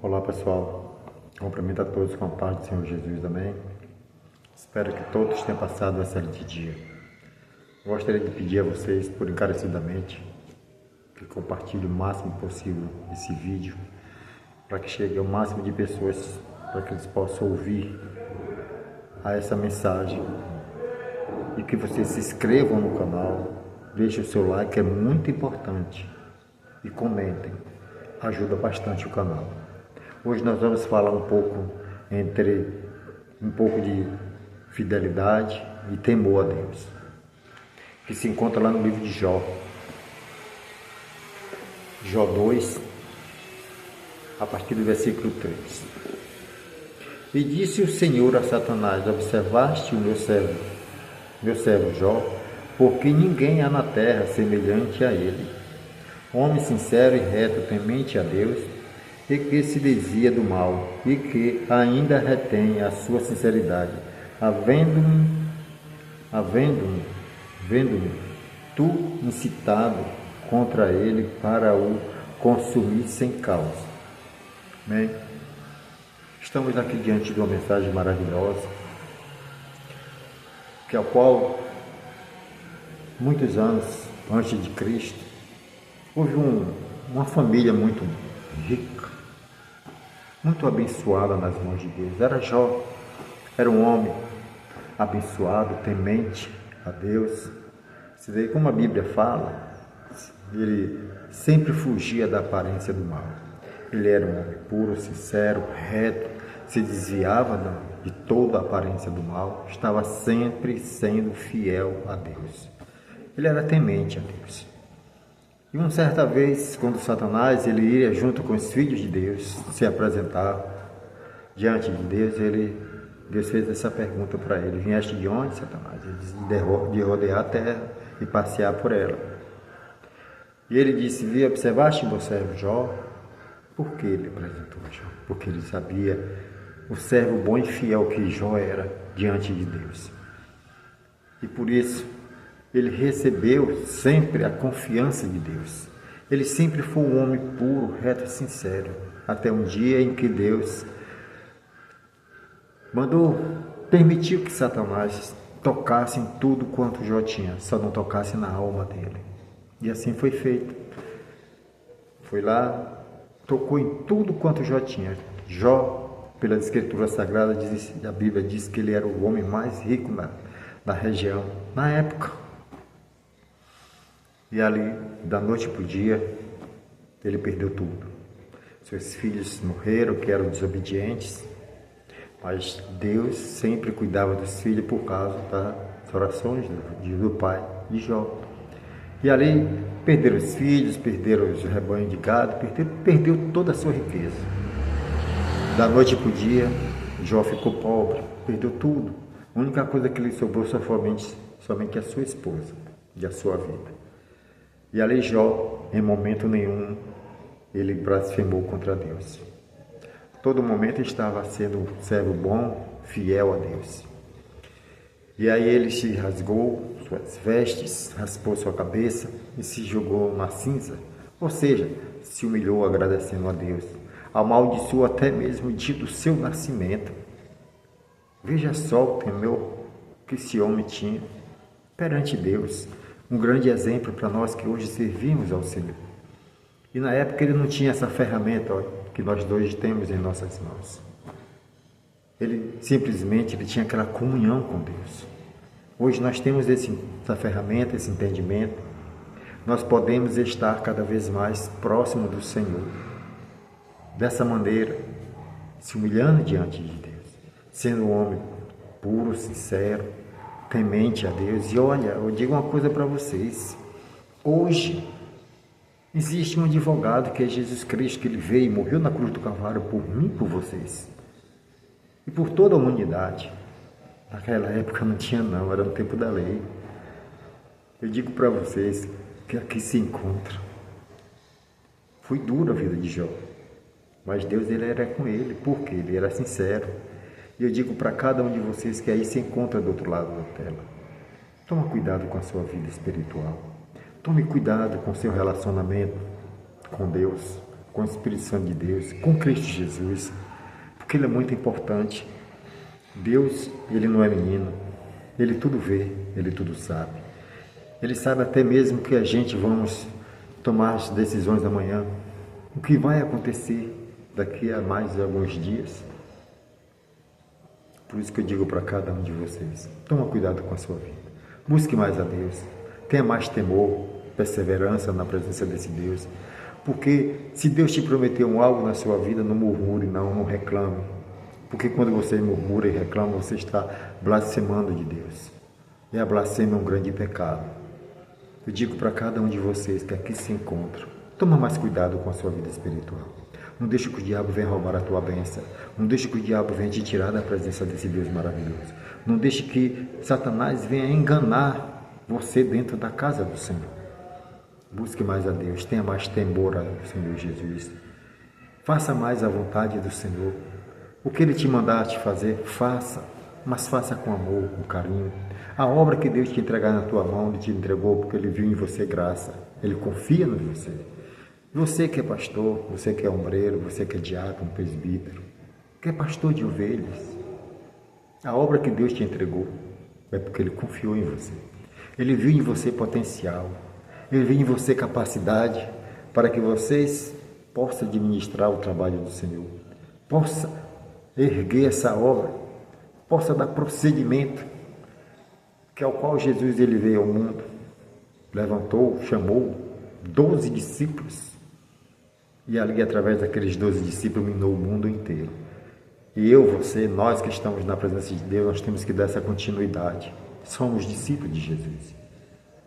Olá pessoal, cumprimento a todos com a paz do Senhor Jesus, amém? Espero que todos tenham passado um excelente dia. Gostaria de pedir a vocês, por encarecidamente, que compartilhem o máximo possível esse vídeo, para que chegue ao máximo de pessoas, para que eles possam ouvir a essa mensagem, e que vocês se inscrevam no canal, deixem o seu like, é muito importante, e comentem, ajuda bastante o canal. Hoje nós vamos falar um pouco de fidelidade e temor a Deus, que se encontra lá no livro de Jó. Jó 2, a partir do versículo 3. E disse o Senhor a Satanás: observaste o meu servo Jó, porque ninguém há na terra semelhante a ele, homem sincero e reto, temente a Deus, e que se desvia do mal, e que ainda retém a sua sinceridade, vendo-me tu incitado contra ele para o consumir sem causa. Amém? Estamos aqui diante de uma mensagem maravilhosa, que a qual, muitos anos antes de Cristo, houve uma família muito rica, muito abençoada nas mãos de Deus. Era Jó, era um homem abençoado, temente a Deus. Como a Bíblia fala, ele sempre fugia da aparência do mal. Ele era um homem puro, sincero, reto, se desviava de toda a aparência do mal, estava sempre sendo fiel a Deus. Ele era temente a Deus. E uma certa vez, quando Satanás ele ia junto com os filhos de Deus se apresentar diante de Deus, Deus fez essa pergunta para ele: vieste de onde, Satanás? Ele disse: de rodear a terra e passear por ela. E ele disse: observaste meu servo Jó? Por que ele apresentou Jó? Porque ele sabia o servo bom e fiel que Jó era diante de Deus. E por isso ele recebeu sempre a confiança de Deus. Ele sempre foi um homem puro, reto e sincero, até um dia em que Deus permitiu que Satanás tocasse em tudo quanto Jó tinha, só não tocasse na alma dele. E assim foi feito. Foi lá, tocou em tudo quanto Jó tinha. Jó, pela Escritura Sagrada, a Bíblia diz que ele era o homem mais rico da região, na época. E ali, da noite para o dia, ele perdeu tudo. Seus filhos morreram, que eram desobedientes, mas Deus sempre cuidava dos filhos por causa das orações do pai de Jó. E ali perderam os filhos, perderam os rebanhos de gado, perdeu toda a sua riqueza. Da noite para o dia, Jó ficou pobre, perdeu tudo. A única coisa que lhe sobrou somente a sua esposa e a sua vida. E ali Jó, em momento nenhum, ele blasfemou contra Deus. Todo momento estava sendo um servo bom, fiel a Deus. E aí ele se rasgou suas vestes, raspou sua cabeça e se jogou na cinza. Ou seja, se humilhou agradecendo a Deus. Amaldiçoou até mesmo o dia do seu nascimento. Veja só o temor que esse homem tinha perante Deus. Um grande exemplo para nós que hoje servimos ao Senhor. E na época ele não tinha essa ferramenta que nós dois temos em nossas mãos. Ele simplesmente tinha aquela comunhão com Deus. Hoje nós temos essa ferramenta, esse entendimento. Nós podemos estar cada vez mais próximo do Senhor. Dessa maneira, se humilhando diante de Deus. Sendo um homem puro, sincero, temente a Deus. E olha, eu digo uma coisa para vocês. Hoje, existe um advogado que é Jesus Cristo, que ele veio e morreu na cruz do Calvário por mim e por vocês. E por toda a humanidade. Naquela época não tinha não, era no tempo da lei. Eu digo para vocês que aqui se encontra. Foi dura a vida de Jó. Mas Deus ele era com ele, porque ele era sincero. E eu digo para cada um de vocês que aí se encontra do outro lado da tela. Toma cuidado com a sua vida espiritual. Tome cuidado com o seu relacionamento com Deus. com o Espírito Santo de Deus, com Cristo Jesus, porque Ele é muito importante. Deus, Ele não é menino, Ele tudo vê, Ele tudo sabe. Ele sabe até mesmo que a gente vamos tomar as decisões da manhã, o que vai acontecer daqui a mais alguns dias. Por isso que eu digo para cada um de vocês, toma cuidado com a sua vida, busque mais a Deus, tenha mais temor, perseverança na presença desse Deus, porque se Deus te prometeu algo na sua vida, não murmure, não reclame, porque quando você murmura e reclama, você está blasfemando de Deus, e a blasfêmia é um grande pecado. Eu digo para cada um de vocês que aqui se encontram, toma mais cuidado com a sua vida espiritual. Não deixe que o diabo venha roubar a tua bênção. Não deixe que o diabo venha te tirar da presença desse Deus maravilhoso. Não deixe que Satanás venha enganar você dentro da casa do Senhor. Busque mais a Deus, tenha mais temor ao Senhor Jesus. Faça mais a vontade do Senhor. O que Ele te mandar te fazer, faça, mas faça com amor, com carinho. A obra que Deus te entregar na tua mão, Ele te entregou porque Ele viu em você graça. Ele confia em você. Você que é pastor, você que é ombreiro, você que é diácono, presbítero, que é pastor de ovelhas, a obra que Deus te entregou é porque Ele confiou em você. Ele viu em você potencial, Ele viu em você capacidade para que vocês possam administrar o trabalho do Senhor, possa erguer essa obra, possa dar procedimento, que é o qual Jesus ele veio ao mundo, levantou, chamou 12 discípulos, e ali, através daqueles 12 discípulos, minou o mundo inteiro. E eu, você, nós que estamos na presença de Deus, nós temos que dar essa continuidade. Somos discípulos de Jesus.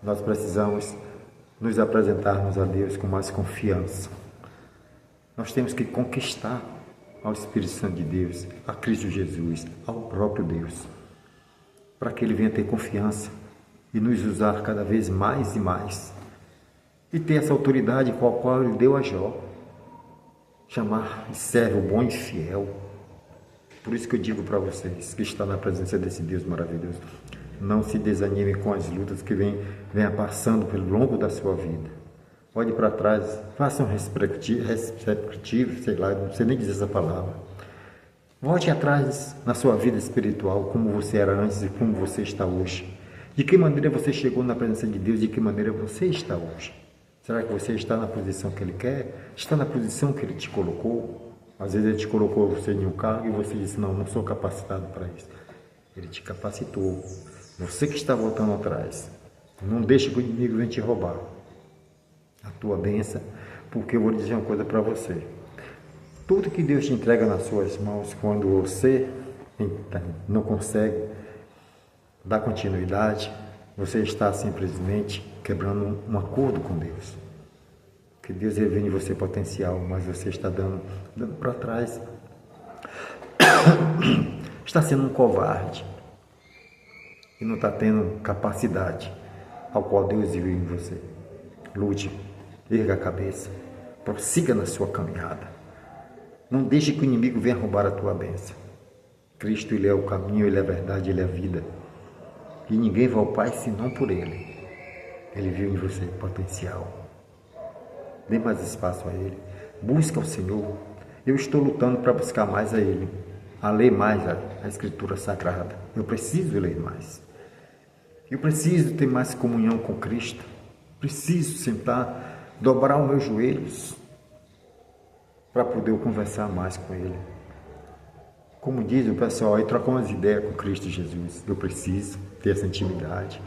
Nós precisamos nos apresentarmos a Deus com mais confiança. Nós temos que conquistar ao Espírito Santo de Deus, a Cristo Jesus, ao próprio Deus, para que Ele venha ter confiança e nos usar cada vez mais e mais. E ter essa autoridade com a qual Ele deu a Jó, chamar de servo bom e fiel. Por isso que eu digo para vocês que estão na presença desse Deus maravilhoso, não se desanime com as lutas que venha passando pelo longo da sua vida. Olhe para trás, faça um retrospectivo, sei lá, não sei nem dizer essa palavra. Volte atrás na sua vida espiritual, como você era antes e como você está hoje. De que maneira você chegou na presença de Deus, de que maneira você está hoje. Será que você está na posição que Ele quer? Está na posição que Ele te colocou? Às vezes Ele te colocou você em um cargo e você disse, não sou capacitado para isso. Ele te capacitou. Você que está voltando atrás, não deixe que o inimigo venha te roubar a tua bênção, porque eu vou dizer uma coisa para você. Tudo que Deus te entrega nas suas mãos, quando você não consegue dar continuidade, você está simplesmente quebrando um acordo com Deus. Que Deus revê em você potencial, mas você está dando para trás. Está sendo um covarde. E não está tendo capacidade ao qual Deus viu em você. Lute, erga a cabeça, prossiga na sua caminhada. Não deixe que o inimigo venha roubar a tua bênção. Cristo, Ele é o caminho, Ele é a verdade, Ele é a vida. E ninguém vai ao Pai senão por Ele. Ele viu em você potencial. Dê mais espaço a Ele. Busca o Senhor. Eu estou lutando para buscar mais a Ele. A ler mais a Escritura Sagrada. Eu preciso ler mais. Eu preciso ter mais comunhão com Cristo. Preciso sentar, dobrar os meus joelhos para poder conversar mais com Ele. Como diz o pessoal, aí trocar umas ideias com Cristo Jesus. Eu preciso ter essa intimidade.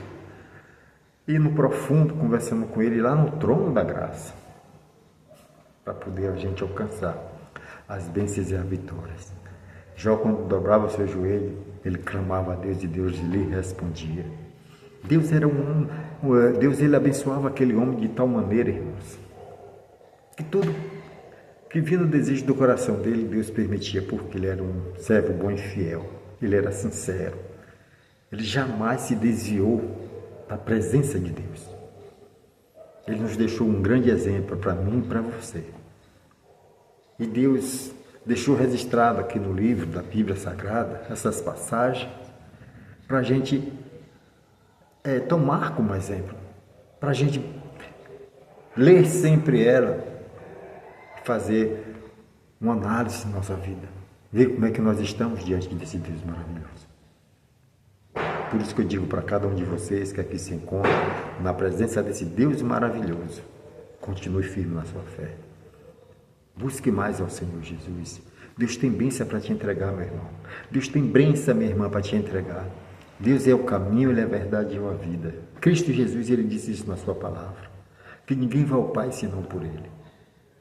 E no profundo, conversando com Ele lá no trono da graça. Para poder a gente alcançar as bênçãos e as vitórias. Jó, quando dobrava o seu joelho, ele clamava a Deus e Deus lhe respondia. Deus era Deus ele abençoava aquele homem de tal maneira, irmãos, que tudo que vinha no desejo do coração dele, Deus permitia, porque ele era um servo bom e fiel. Ele era sincero. Ele jamais se desviou da presença de Deus. Ele nos deixou um grande exemplo para mim e para você. E Deus deixou registrado aqui no livro da Bíblia Sagrada essas passagens para a gente tomar como exemplo, para a gente ler sempre ela, fazer uma análise da nossa vida, ver como é que nós estamos diante desse Deus maravilhoso. Por isso que eu digo para cada um de vocês que aqui se encontra, na presença desse Deus maravilhoso, continue firme na sua fé. Busque mais ao Senhor Jesus. Deus tem bênção para te entregar, meu irmão. Deus tem bênção, minha irmã, para te entregar. Deus é o caminho, Ele é a verdade e a vida. Cristo Jesus, Ele disse isso na sua palavra, que ninguém vai ao Pai senão por Ele.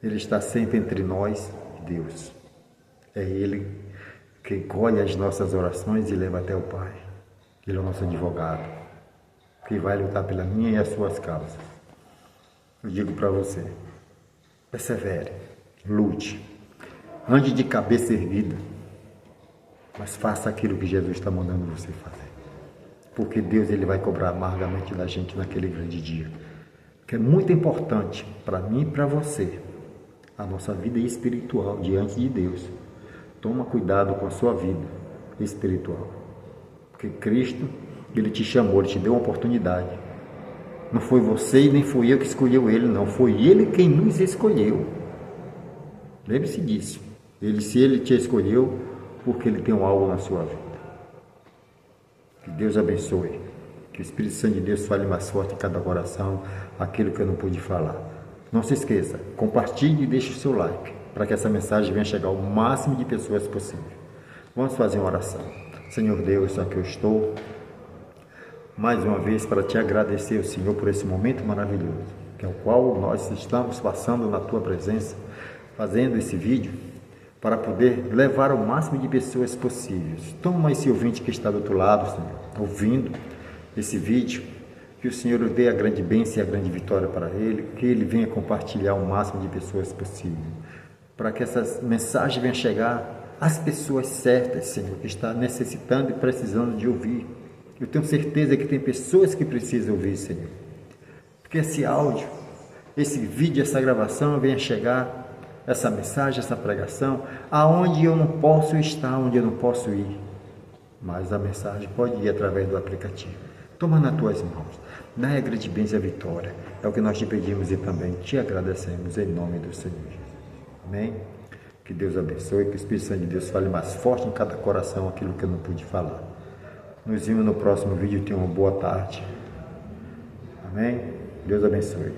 Ele está sempre entre nós e Deus. É Ele que colhe as nossas orações e leva até o Pai. Ele é o nosso advogado, que vai lutar pela minha e as suas causas. Eu digo para você, persevere, lute, ande de cabeça erguida, mas faça aquilo que Jesus está mandando você fazer. Porque Deus, Ele vai cobrar amargamente da gente naquele grande dia. Que é muito importante para mim e para você, a nossa vida espiritual diante de Deus. Toma cuidado com a sua vida espiritual. Porque Cristo, Ele te chamou, Ele te deu uma oportunidade. Não foi você e nem fui eu que escolheu Ele, não. Foi Ele quem nos escolheu. Lembre-se disso. Se Ele te escolheu, porque Ele tem algo na sua vida. Que Deus abençoe. Que o Espírito Santo de Deus fale mais forte em cada coração aquilo que eu não pude falar. Não se esqueça, compartilhe e deixe o seu like, para que essa mensagem venha chegar ao máximo de pessoas possível. Vamos fazer uma oração. Senhor Deus, aqui eu estou, mais uma vez, para te agradecer, ao Senhor, por esse momento maravilhoso, que é o qual nós estamos passando na Tua presença, fazendo esse vídeo, para poder levar ao máximo de pessoas possíveis. Toma esse ouvinte que está do outro lado, Senhor, ouvindo esse vídeo, que o Senhor dê a grande bênção e a grande vitória para ele, que ele venha compartilhar o máximo de pessoas possível, para que essa mensagem venha chegar às pessoas certas, Senhor, que está necessitando e precisando de ouvir. Eu tenho certeza que tem pessoas que precisam ouvir, Senhor, porque esse áudio, esse vídeo, essa gravação venha chegar, essa mensagem, essa pregação, aonde eu não posso estar, onde eu não posso ir, mas a mensagem pode ir através do aplicativo. Toma nas tuas mãos, dá a grande bênção e a vitória. É o que nós te pedimos e também te agradecemos em nome do Senhor Jesus. Amém? Que Deus abençoe, que o Espírito Santo de Deus fale mais forte em cada coração aquilo que eu não pude falar. Nos vemos no próximo vídeo. Tenha uma boa tarde. Amém? Deus abençoe.